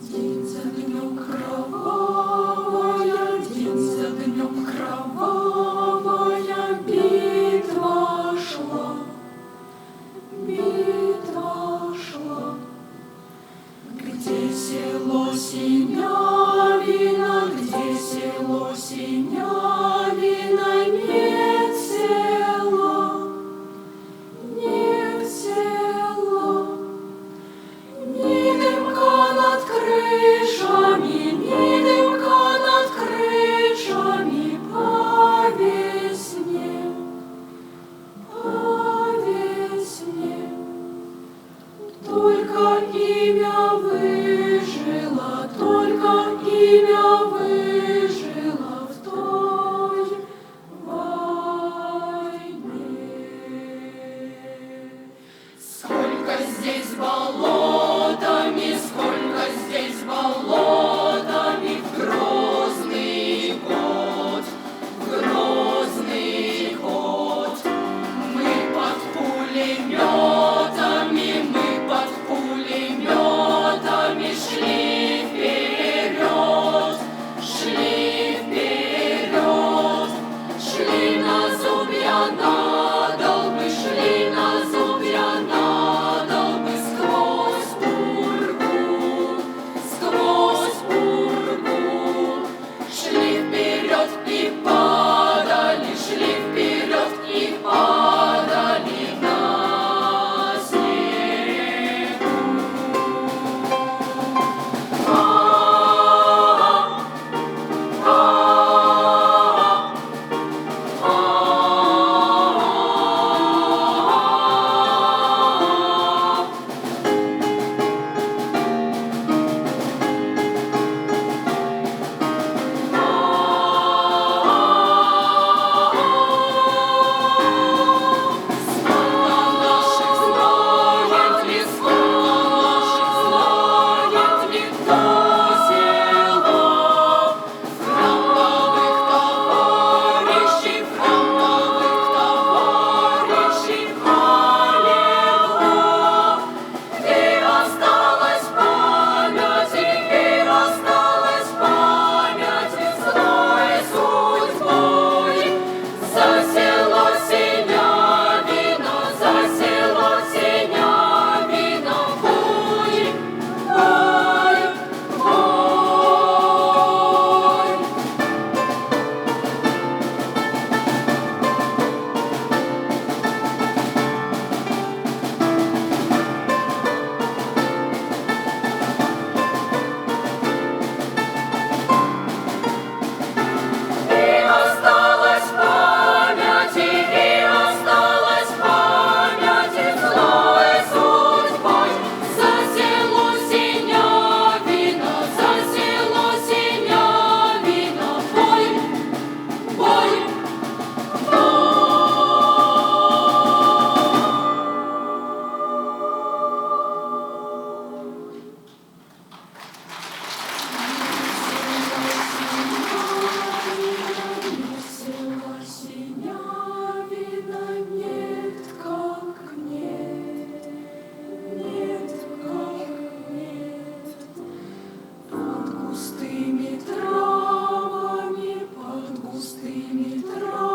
День за днем кровавая, день за днем кровавая битва шла, битва шла. Где село Синявино, где село Синявино, нет села, нет села. Ни дымка над крышами, ни дымка над крышами по весне, по весне. Только имя выжило, только имя выжило в той войне. Сколько здесь болотами, сколько здесь болотами, в грозный год, в грозный год. Мы под пулеметами, мы под пулеметами шли вперед, шли вперед, шли на зубья надолбы, шли на зубья надолбы сквозь пургу, шли вперед и падали, шли вперед и падали на снегу. Под густыми травами,